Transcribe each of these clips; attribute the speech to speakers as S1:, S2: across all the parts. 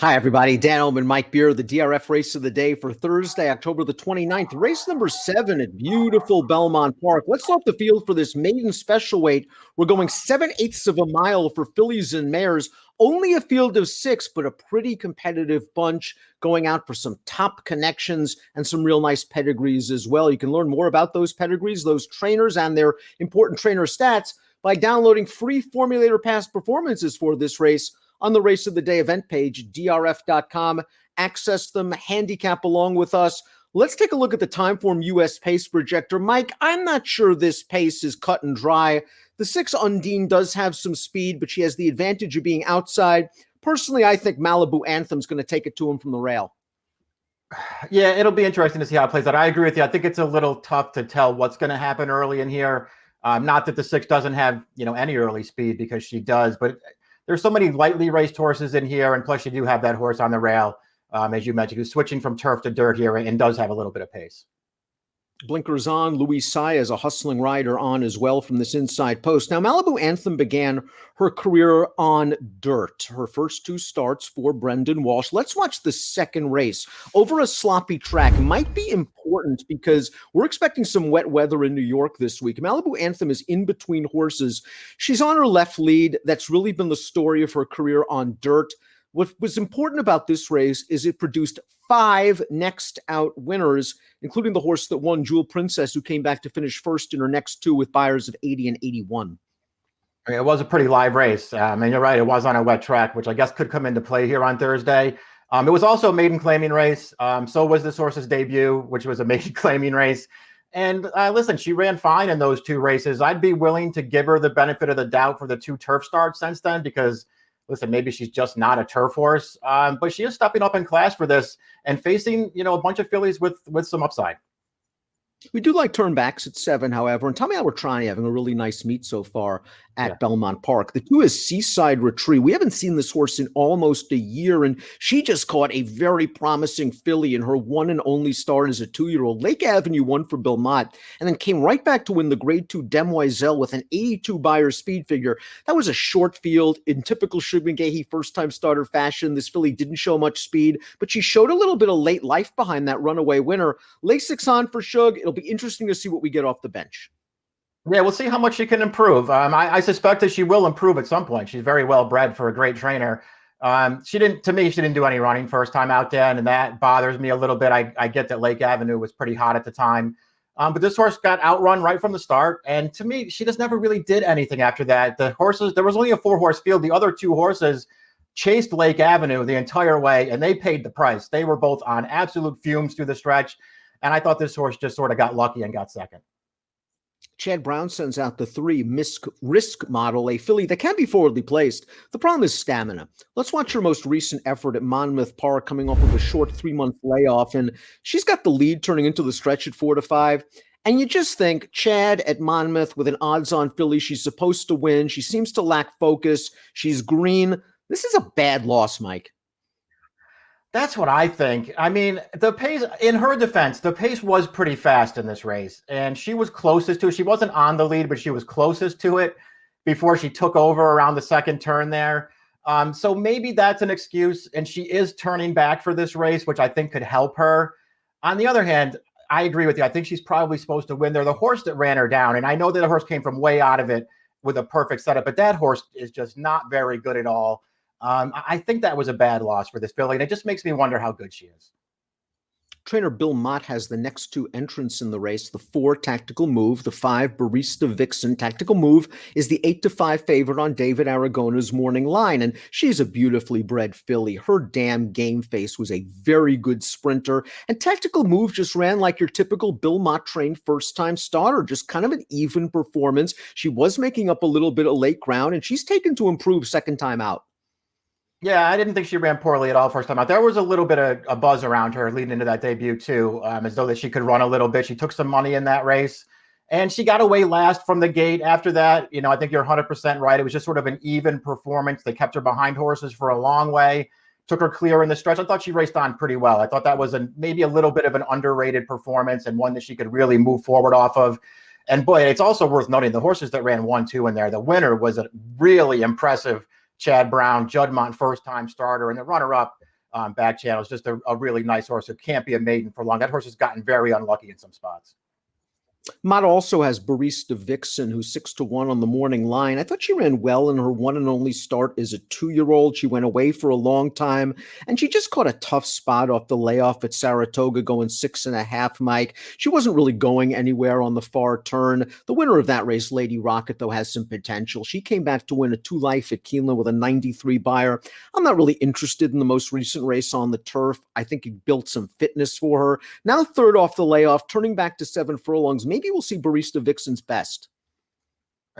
S1: Hi, everybody. Dan Illman and Mike Beer, the DRF race of the day for Thursday, October the 29th. Race number 7 at beautiful Belmont Park. Let's start the field for this maiden special weight. We're going 7/8 of a mile for fillies and mares. Only a field of 6, but a pretty competitive bunch going out for some top connections and some real nice pedigrees as well. You can learn more about those pedigrees, those trainers, and their important trainer stats by downloading free Formulator past performances for this race on the Race of the Day event page, DRF.com. Access them, handicap along with us. Let's take a look at the Timeform US pace projector. Mike, I'm not sure this pace is cut and dry. The 6 Undine does have some speed, but she has the advantage of being outside. Personally, I think Malibu Anthem's going to take it to him from the rail.
S2: Yeah, it'll be interesting to see how it plays out. I agree with you. I think it's a little tough to tell what's going to happen early in here. Not that the 6 doesn't have, any early speed, because she does, but there's so many lightly raced horses in here, and plus you do have that horse on the rail, as you mentioned, who's switching from turf to dirt here and does have a little bit of pace.
S1: Blinkers on. Louis Sai is a hustling rider on as well from this inside post. Now, Malibu Anthem began her career on dirt. Her first 2 starts for Brendan Walsh. Let's watch the second race over a sloppy track. It might be important because we're expecting some wet weather in New York this week. Malibu Anthem is in between horses. She's on her left lead. That's really been the story of her career on dirt. What was important about this race is it produced 5 next out winners, including the horse that won, Jewel Princess, who came back to finish first in her next 2 with buyers of 80 and 81.
S2: I mean, it was a pretty live race. And you're right, it was on a wet track, which I guess could come into play here on Thursday. It was also a maiden claiming race. So was this horse's debut, which was a maiden claiming race. And listen, she ran fine in those 2 races. I'd be willing to give her the benefit of the doubt for the 2 turf starts since then, because listen, maybe she's just not a turf horse, but she is stepping up in class for this and facing, a bunch of fillies with some upside.
S1: We do like turnbacks at 7, however, and Tommy Albertrani having a really nice meet so far at Belmont Park. The 2 is Seaside Retreat. We haven't seen this horse in almost a year, and she just caught a very promising filly in her one and only start as a 2-year-old. Lake Avenue won for Belmont, and then came right back to win the Grade 2 Demoiselle with an 82 buyer speed figure. That was a short field in typical Shubin-Gahey first-time starter fashion. This filly didn't show much speed, but she showed a little bit of late life behind that runaway winner. Lasix on for Shug. It'll be interesting to see what we get off the bench.
S2: Yeah, we'll see how much she can improve. I suspect that she will improve at some point. She's very well bred for a great trainer. She didn't do any running first time out there, and that bothers me a little bit. I get that Lake Avenue was pretty hot at the time. But this horse got outrun right from the start. And to me, she just never really did anything after that. The horses, there was only a 4-horse field. The other 2 horses chased Lake Avenue the entire way, and they paid the price. They were both on absolute fumes through the stretch. And I thought this horse just sort of got lucky and got second.
S1: Chad Brown sends out the 3 Risk model, a filly that can be forwardly placed. The problem is stamina. Let's watch her most recent effort at Monmouth Park, coming off of a short 3-month layoff. And she's got the lead turning into the stretch at 4-5. And you just think, Chad at Monmouth with an odds-on filly, she's supposed to win. She seems to lack focus. She's green. This is a bad loss, Mike.
S2: That's what I think. I mean, the pace, in her defense, the pace was pretty fast in this race, and she was closest to it. She wasn't on the lead, but she was closest to it before she took over around the second turn there. So maybe that's an excuse, and she is turning back for this race, which I think could help her. On the other hand, I agree with you. I think she's probably supposed to win there. The horse that ran her down, and I know that the horse came from way out of it with a perfect setup, but that horse is just not very good at all. I think that was a bad loss for this filly, and it just makes me wonder how good she is.
S1: Trainer Bill Mott has the next 2 entrants in the race. The 4, Tactical Move. The 5, Barista Vixen. Tactical Move is the 8-5 favorite on David Aragona's morning line, and she's a beautifully bred filly. Her damn game face was a very good sprinter, and Tactical Move just ran like your typical Bill Mott trained first-time starter, just kind of an even performance. She was making up a little bit of late ground, and she's taken to improve second time out.
S2: Yeah, I didn't think she ran poorly at all first time out. There was a little bit of a buzz around her leading into that debut too, as though that she could run a little bit. She took some money in that race, and she got away last from the gate after that. I think you're 100% right. It was just sort of an even performance. They kept her behind horses for a long way, took her clear in the stretch. I thought she raced on pretty well. I thought that was maybe a little bit of an underrated performance and one that she could really move forward off of. And boy, it's also worth noting the horses that ran 1-2 in there. The winner was a really impressive Chad Brown, Juddmonte first-time starter, and the runner-up back channel. It's just a really nice horse. It can't be a maiden for long. That horse has gotten very unlucky in some spots.
S1: Mott also has Barista Vixen, who's 6-1 on the morning line. I thought she ran well in her one and only start as a 2-year-old. She went away for a long time, and she just caught a tough spot off the layoff at Saratoga, going 6.5, Mike. She wasn't really going anywhere on the far turn. The winner of that race, Lady Rocket, though, has some potential. She came back to win a 2-life at Keeneland with a 93 buyer. I'm not really interested in the most recent race on the turf. I think it built some fitness for her. Now third off the layoff, turning back to 7 furlongs. Maybe we'll see Barista Vixen's best.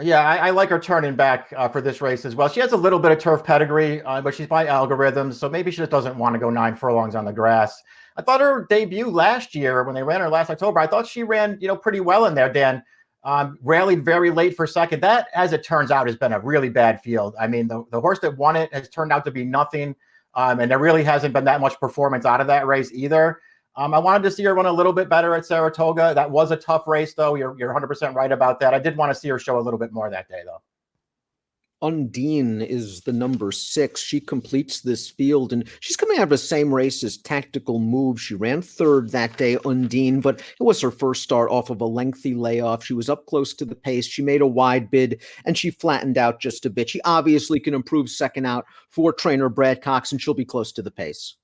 S2: Yeah, I like her turning back for this race as well. She has a little bit of turf pedigree, but she's by algorithms, so maybe she just doesn't want to go 9 furlongs on the grass. I thought her debut last year, when they ran her last October, I thought she ran, pretty well in there, Dan. Rallied very late for second. That, as it turns out, has been a really bad field. I mean, the horse that won it has turned out to be nothing, and there really hasn't been that much performance out of that race either. I wanted to see her run a little bit better at Saratoga. That was a tough race, though. You're 100% right about that. I did want to see her show a little bit more that day, though.
S1: Undine is the number 6. She completes this field, and she's coming out of the same race as Tactical Move. She ran third that day, Undine, but it was her first start off of a lengthy layoff. She was up close to the pace. She made a wide bid, and she flattened out just a bit. She obviously can improve second out for trainer Brad Cox, and she'll be close to the pace.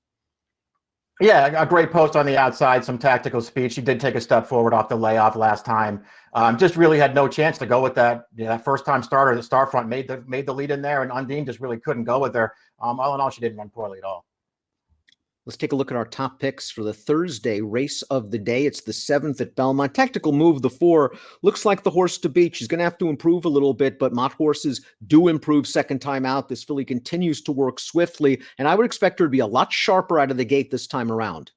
S2: Yeah, a great post on the outside, some tactical speed. She did take a step forward off the layoff last time. Just really had no chance to go with that. That first-time starter, the star front made the lead in there, and Undine just really couldn't go with her. All in all, she didn't run poorly at all.
S1: Let's take a look at our top picks for the Thursday race of the day. It's the 7th at Belmont. Tactical Move, the 4, looks like the horse to beat. She's going to have to improve a little bit, but Mott horses do improve second time out. This filly continues to work swiftly, and I would expect her to be a lot sharper out of the gate this time around.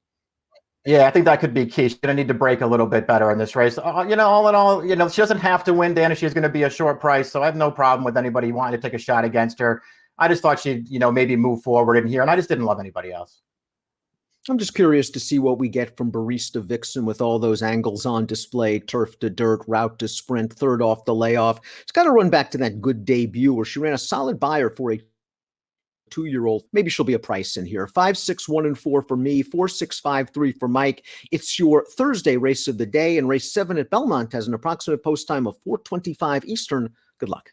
S2: Yeah, I think that could be key. She's going to need to break a little bit better in this race. All in all, she doesn't have to win, Dan, if she's going to be a short price, so I have no problem with anybody wanting to take a shot against her. I just thought she'd, maybe move forward in here, and I just didn't love anybody else.
S1: I'm just curious to see what we get from Barista Vixen with all those angles on display, turf to dirt, route to sprint, third off the layoff. It's got to run back to that good debut where she ran a solid buyer for a 2-year-old. Maybe she'll be a price in here. 5, 6, 1, and 4 for me, 4, 6, 5, 3 for Mike. It's your Thursday race of the day, and race 7 at Belmont has an approximate post time of 4:25 Eastern. Good luck.